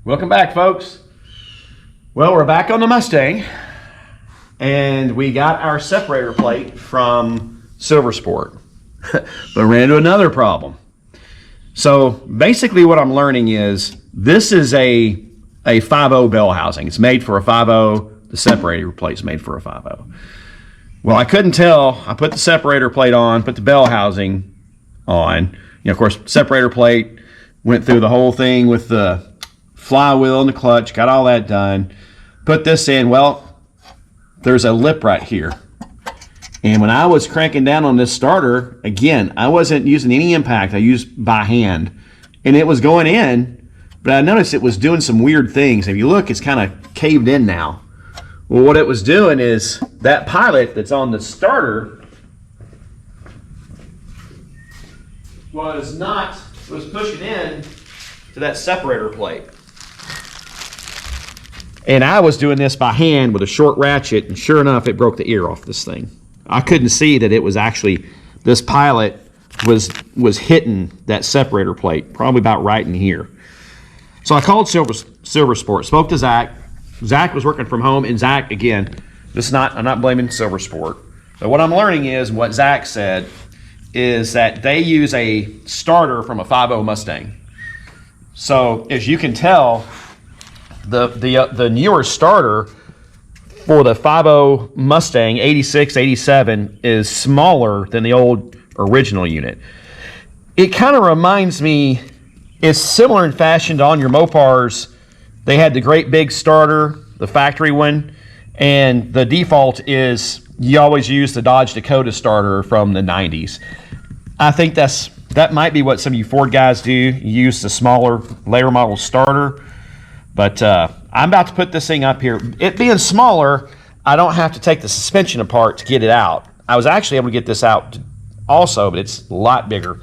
Welcome back, folks. Well, we're back on the Mustang, and we got our separator plate from Silver Sport, but ran into another problem. So basically what I'm learning is this is a 5.0 bell housing. It's made for a 5.0. The separator plate's made for a 5.0. Well, I couldn't tell. I put the separator plate on, put the bell housing on. Of course, separator plate, went through the whole thing with the flywheel and the clutch, got all that done. Put this in. Well, there's a lip right here. And when I was cranking down on this starter, again, I wasn't using any impact. I used by hand. And it was going in, but I noticed it was doing some weird things. If you look, it's kind of caved in now. Well, what it was doing is that pilot that's on the starter was pushing in to that separator plate. And I was doing this by hand with a short ratchet, and sure enough, it broke the ear off this thing. I couldn't see that it was actually, this pilot was hitting that separator plate, probably about right in here. So I called Silver Sport, spoke to Zach. Zach was working from home, and Zach, again, I'm not blaming Silver Sport. But what I'm learning is, what Zach said, is that they use a starter from a 5.0 Mustang. So as you can tell, the newer starter for the 5.0 Mustang 86, 87 is smaller than the old original unit. It kind of reminds me, it's similar in fashion to on your Mopars. They had the great big starter, the factory one, and the default is you always use the Dodge Dakota starter from the 90s. I think that might be what some of you Ford guys do. You use the smaller later model starter. But I'm about to put this thing up here. It being smaller, I don't have to take the suspension apart to get it out. I was actually able to get this out also, but it's a lot bigger.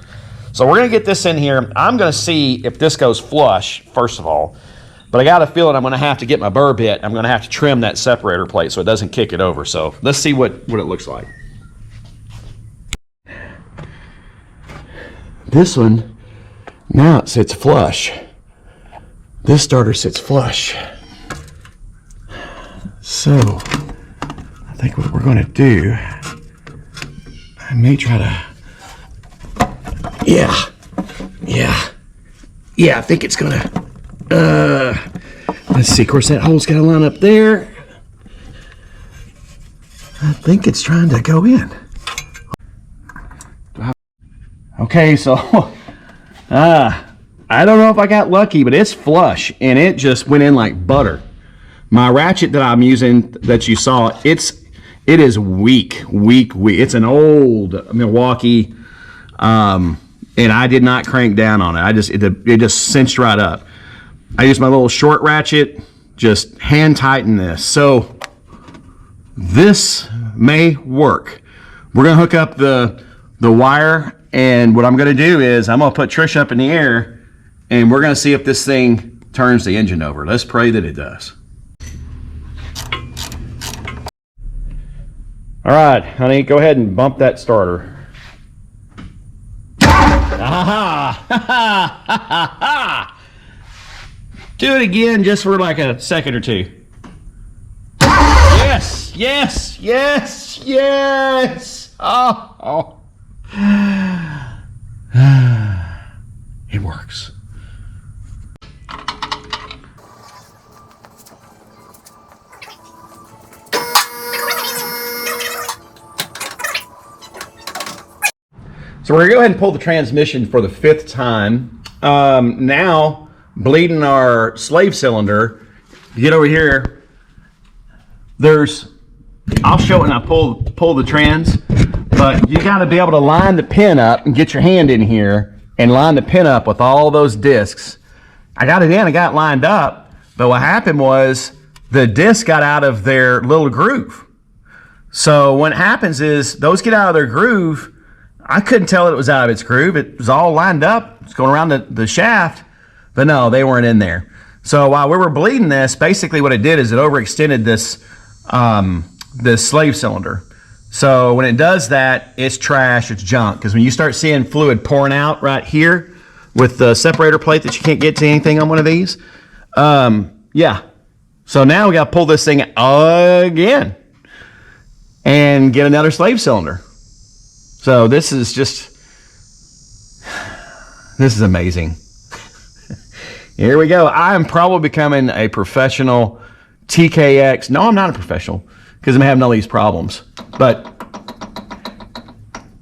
So we're going to get this in here. I'm going to see if this goes flush, first of all. But I got a feeling I'm going to have to get my burr bit. I'm going to have to trim that separator plate so it doesn't kick it over. So let's see what it looks like. This one, now it sits flush. This starter sits flush. So I think what we're going to do, I may try to, I think it's going to, let's see, of course that hole's got to line up there. I think it's trying to go in. Okay, so, I don't know if I got lucky, but it's flush, and it just went in like butter. My ratchet that I'm using, that you saw, it is weak. It's an old Milwaukee, and I did not crank down on it. It just cinched right up. I used my little short ratchet, just hand tighten this. So this may work. We're gonna hook up the wire, and what I'm gonna do is I'm gonna put Trish up in the air, and we're going to see if this thing turns the engine over. Let's pray that it does. All right, honey, go ahead and bump that starter. Do it again just for like a second or two. Yes. Oh. It works. So we're going to go ahead and pull the transmission for the 5th time. Now, bleeding our slave cylinder. Get over here. I'll show it when I pull the trans, but you got to be able to line the pin up and get your hand in here and line the pin up with all those discs. I got it in, I got it lined up, but what happened was the disc got out of their little groove. So what happens is those get out of their groove. I couldn't tell it was out of its groove. It was all lined up. It's going around the shaft, but no, they weren't in there. So while we were bleeding this, basically what it did is it overextended this slave cylinder. So when it does that, it's trash, it's junk. Because when you start seeing fluid pouring out right here with the separator plate that you can't get to anything on one of these, Yeah. So now we got to pull this thing again and get another slave cylinder. So this is amazing. Here we go. I am probably becoming a professional TKX. No, I'm not a professional because I'm having all these problems. But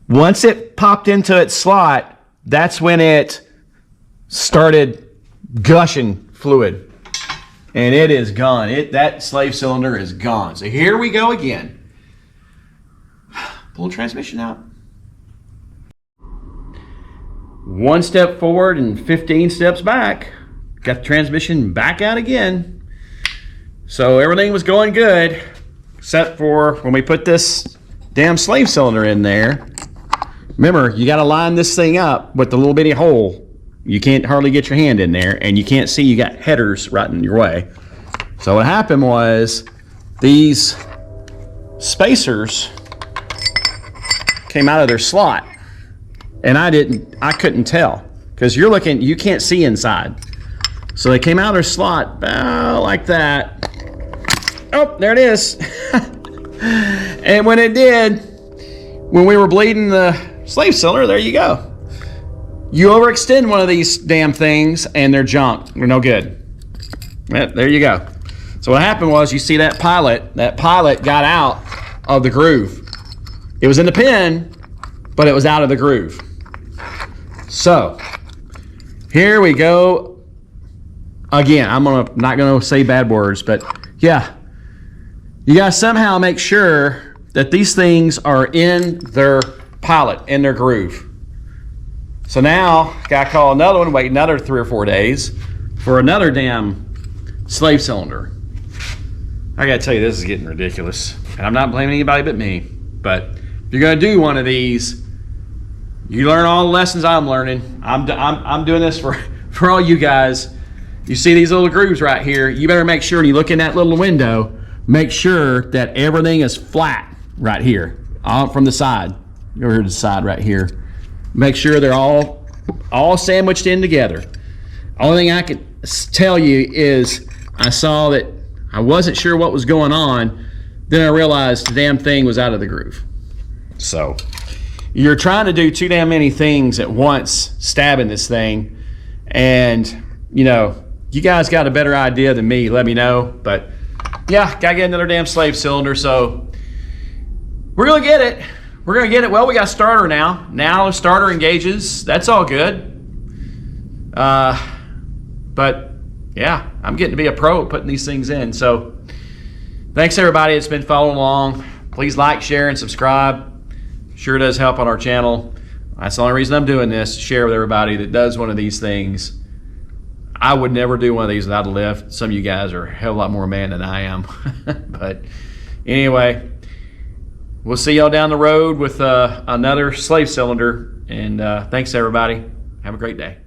once it popped into its slot, that's when it started gushing fluid. And it is gone. That slave cylinder is gone. So here we go again. Pull the transmission out. 1 step forward and 15 steps back. Got the transmission back out again. So everything was going good, except for when we put this damn slave cylinder in there. Remember, you got to line this thing up with the little bitty hole. You can't hardly get your hand in there, and you can't see you got headers right in your way. So what happened was these spacers came out of their slot, and I couldn't tell because you can't see inside. So they came out of their slot about like that. Oh, there it is. And when it did, when we were bleeding the slave cylinder, there you go. You overextend one of these damn things and they're junk. They're no good. Yeah, there you go. So what happened was, you see that pilot got out of the groove. It was in the pin, but it was out of the groove. So here we go. Again, I'm not gonna say bad words, but yeah, you gotta somehow make sure that these things are in their pilot, in their groove. So now, gotta call another one, wait another 3 or 4 days for another damn slave cylinder. I gotta tell you, this is getting ridiculous. And I'm not blaming anybody but me. But if you're gonna do one of these, you learn all the lessons I'm learning. I'm doing this for all you guys. You see these little grooves right here, you better make sure when you look in that little window, make sure that everything is flat right here, from the side. Over here to the side right here. Make sure they're all sandwiched in together. Only thing I can tell you is I saw that I wasn't sure what was going on. Then I realized the damn thing was out of the groove. So you're trying to do too damn many things at once, stabbing this thing. And, you know, you guys got a better idea than me, let me know. But yeah, gotta get another damn slave cylinder. So we're gonna get it. We're gonna get it. Well, we got a starter now. Now the starter engages. That's all good. But yeah, I'm getting to be a pro at putting these things in. So thanks everybody that's been following along. Please like, share, and subscribe. Sure does help on our channel. That's the only reason I'm doing this, to share with everybody that does one of these things. I would never do one of these without a lift. Some of you guys are a hell of a lot more man than I am. But anyway, we'll see y'all down the road with another slave cylinder. And thanks everybody. Have a great day.